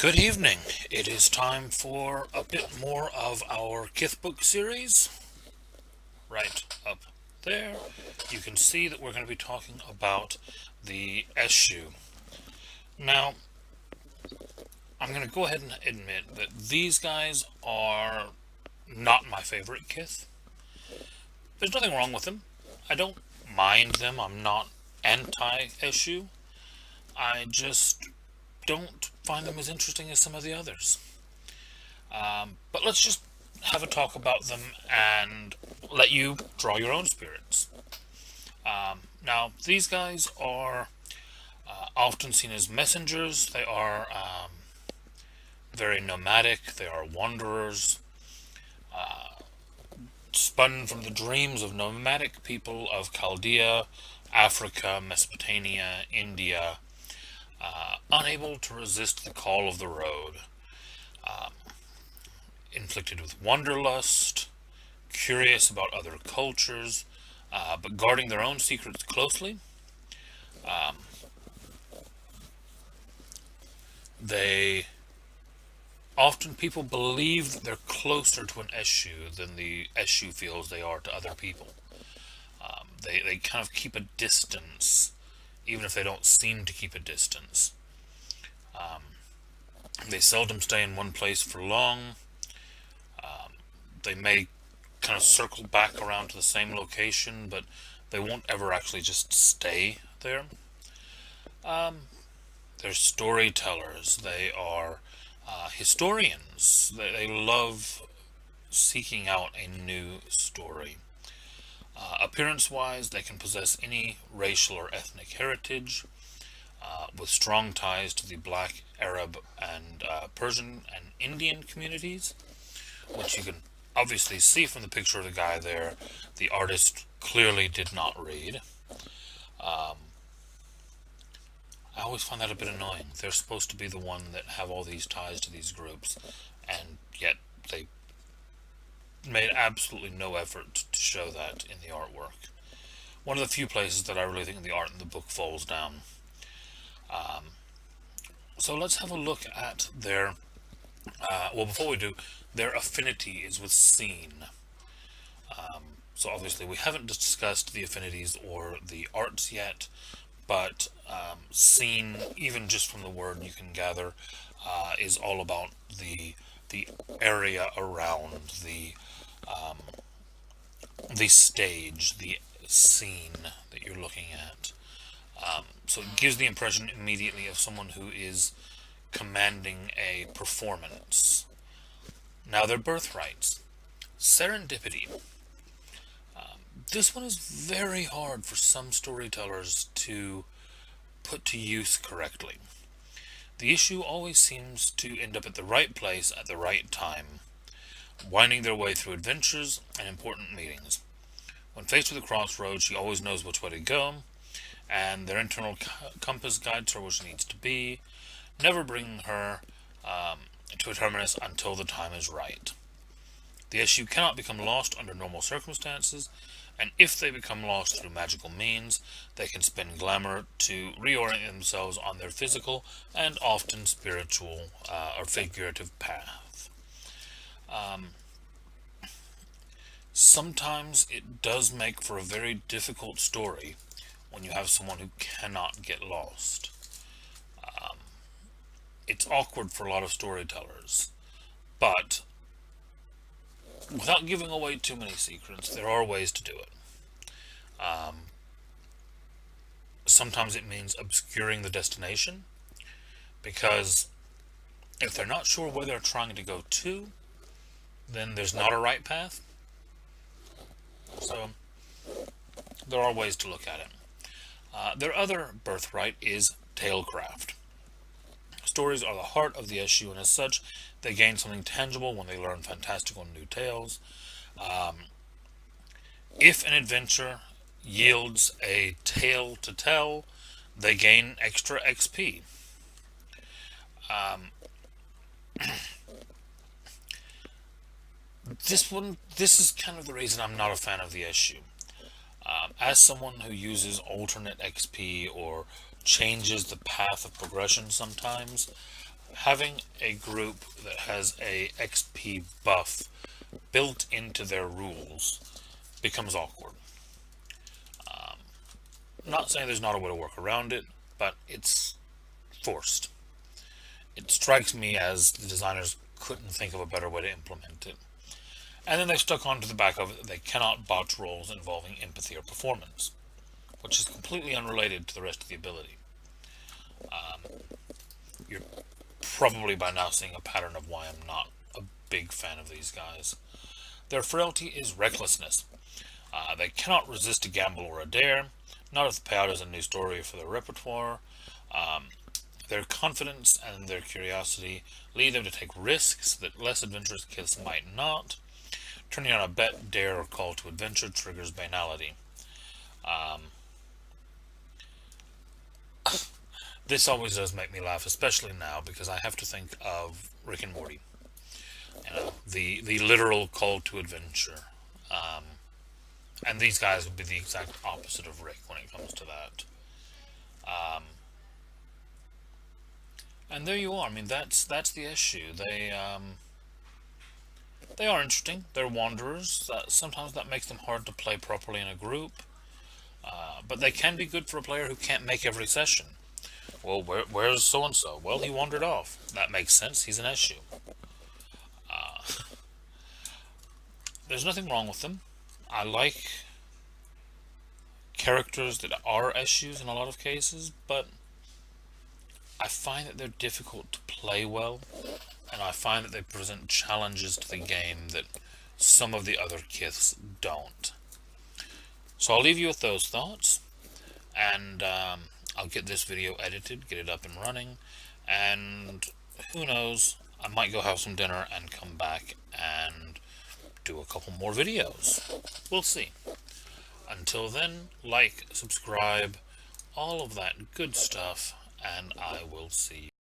Good evening. It is time for a bit more of our Kithbook series. Right up there, you can see that we're going to be talking about the Eshu. Now, I'm going to go ahead and admit that these guys are not my favorite Kith. There's nothing wrong with them. I don't mind them. I'm not anti-Eshu. I just don't find them as interesting as some of the others. But let's just have a talk about them and let you draw your own spirits. Now, these guys are often seen as messengers. They are very nomadic. They are wanderers, spun from the dreams of nomadic people of Chaldea, Africa, Mesopotamia, India, unable to resist the call of the road, inflicted with wanderlust, curious about other cultures, but guarding their own secrets closely. They often people believe that they're closer to an Eshu than the Eshu feels they are to other people. They kind of keep a distance, even if they don't seem to keep a distance. They seldom stay in one place for long. They may kind of circle back around to the same location, but they won't ever actually just stay there. They're storytellers. They are historians. They love seeking out a new story. Appearance-wise, they can possess any racial or ethnic heritage, with strong ties to the Black, Arab, and Persian and Indian communities, which you can obviously see from the picture of the guy there. The artist clearly did not read. I always find that a bit annoying. They're supposed to be the one that have all these ties to these groups, and yet they made absolutely no effort to show that in the artwork. One of the few places that I really think the art in the book falls down. So let's have a look at their, well, before we do, their affinity is with scene. So obviously we haven't discussed the affinities or the arts yet, but scene, even just from the word you can gather, is all about the area around the stage, the scene that you're looking at. So it gives the impression immediately of someone who is commanding a performance. Now, their birthrights. Serendipity. This one is very hard for some storytellers to put to use correctly. The issue always seems to end up at the right place at the right time, winding their way through adventures and important meetings. When faced with a crossroads, she always knows which way to go, and their internal compass guides her where she needs to be, never bringing her to a terminus until the time is right. The issue cannot become lost under normal circumstances, and if they become lost through magical means, they can spend glamour to reorient themselves on their physical and often spiritual or figurative path. Sometimes it does make for a very difficult story when you have someone who cannot get lost. It's awkward for a lot of storytellers, but without giving away too many secrets, there are ways to do it. Sometimes it means obscuring the destination, because if they're not sure where they're trying to go to, then there's not a right path. So there are ways to look at it. Their other birthright is talecraft. Stories are the heart of the issue, and as such, they gain something tangible when they learn fantastical new tales. If an adventure yields a tale to tell, they gain extra XP. This is kind of the reason I'm not a fan of the issue. As someone who uses alternate XP or changes the path of progression sometimes, having a group that has a XP buff built into their rules becomes awkward. Not saying there's not a way to work around it, but it's forced. It strikes me as the designers couldn't think of a better way to implement it. And then they stuck onto the back of it that they cannot botch rolls involving empathy or performance, which is completely unrelated to the rest of the ability. You're probably by now seeing a pattern of why I'm not a big fan of these guys. Their frailty is recklessness. They cannot resist a gamble or a dare, not if the payout is a new story for their repertoire. Their confidence and their curiosity lead them to take risks that less adventurous kids might not. Turning on a bet, dare, or call to adventure triggers banality. This always does make me laugh, especially now, because I have to think of Rick and Morty. You know, the literal call to adventure. And these guys would be the exact opposite of Rick when it comes to that. And there you are. I mean, that's the issue. They are interesting. They're wanderers. Sometimes that makes them hard to play properly in a group. But they can be good for a player who can't make every session. Well, where's so-and-so? Well, he wandered off. That makes sense. He's an Eshu. There's nothing wrong with them. I like characters that are Eshus in a lot of cases, but I find that they're difficult to play well, and I find that they present challenges to the game that some of the other kiths don't. So I'll leave you with those thoughts, and I'll get this video edited, get it up and running, and who knows, I might go have some dinner and come back and do a couple more videos. We'll see. Until then, like, subscribe, all of that good stuff, and I will see you.